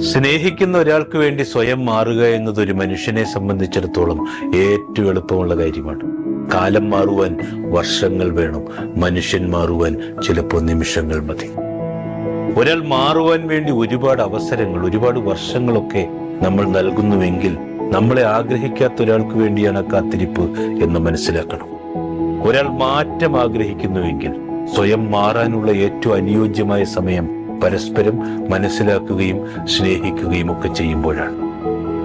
സ്നേഹിക്കുന്ന ഒരാൾക്ക് വേണ്ടി സ്വയം മാറുക എന്നത് ഒരു മനുഷ്യനെ സംബന്ധിച്ചിടത്തോളം ഏറ്റവും എളുപ്പമുള്ള കാര്യമാണ്. കാലം മാറുവാൻ വർഷങ്ങൾ വേണം, മനുഷ്യൻ മാറുവാൻ ചിലപ്പോൾ നിമിഷങ്ങൾ മതി. ഒരാൾ മാറുവാൻ വേണ്ടി ഒരുപാട് അവസരങ്ങൾ, ഒരുപാട് വർഷങ്ങളൊക്കെ നമ്മൾ നൽകുന്നുവെങ്കിൽ നമ്മളെ ആഗ്രഹിക്കാത്ത ഒരാൾക്ക് വേണ്ടിയാണ് കാത്തിരിപ്പ് എന്ന് മനസ്സിലാക്കണം. ഒരാൾ മാറ്റം ആഗ്രഹിക്കുന്നുവെങ്കിൽ സ്വയം മാറാനുള്ള ഏറ്റവും അനുയോജ്യമായ സമയം പരസ്പരം മനസ്സിലാക്കുകയും സ്നേഹിക്കുകയും ഒക്കെ ചെയ്യുമ്പോഴാണ്.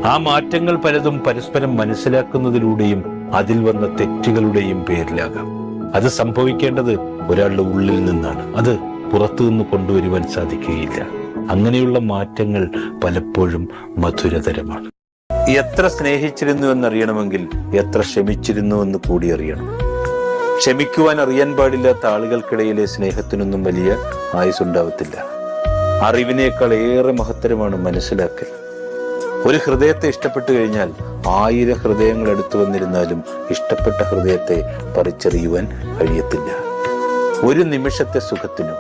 ആ മാറ്റങ്ങൾ പലതും പരസ്പരം മനസ്സിലാക്കുന്നതിലൂടെയും അതിൽ വന്ന തെറ്റുകളുടെയും പേരിലാകാം. അത് സംഭവിക്കേണ്ടത് ഒരാളുടെ ഉള്ളിൽ നിന്നാണ്. അത് പുറത്തു നിന്ന് കൊണ്ടുവരുവാൻ സാധിക്കുകയില്ല. അങ്ങനെയുള്ള മാറ്റങ്ങൾ പലപ്പോഴും മധുരതരമാണ്. എത്ര സ്നേഹിച്ചിരുന്നു എന്നറിയണമെങ്കിൽ എത്ര ക്ഷമിച്ചിരുന്നു എന്ന് കൂടി അറിയണം. ക്ഷമിക്കുവാൻ അറിയാൻ പാടില്ലാത്ത ആളുകൾക്കിടയിലെ സ്നേഹത്തിനൊന്നും വലിയ ആയുസ്സുണ്ടാവത്തില്ല. അറിവിനേക്കാൾ ഏറെ മഹത്തരമാണ് മനസ്സിലാക്കൽ. ഒരു ഹൃദയത്തെ ഇഷ്ടപ്പെട്ടു കഴിഞ്ഞാൽ 1000 ഹൃദയങ്ങൾ അടുത്തു വന്നിരുന്നാലും ഇഷ്ടപ്പെട്ട ഹൃദയത്തെ പറിച്ചറിയുവാൻ കഴിയത്തില്ല. ഒരു നിമിഷത്തെ സുഖത്തിനോ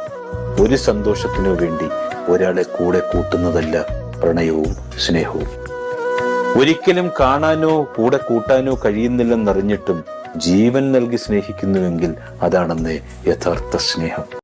ഒരു സന്തോഷത്തിനോ വേണ്ടി ഒരാളെ കൂടെ കൂട്ടുന്നതല്ല പ്രണയവും സ്നേഹവും. ഒരിക്കലും കാണാനോ കൂടെ കൂട്ടാനോ കഴിയുന്നില്ലെന്നറിഞ്ഞിട്ടും ജീവൻ നൽകി സ്നേഹിക്കുന്നുവെങ്കിൽ അതാണെന്ന് യഥാർത്ഥ സ്നേഹം.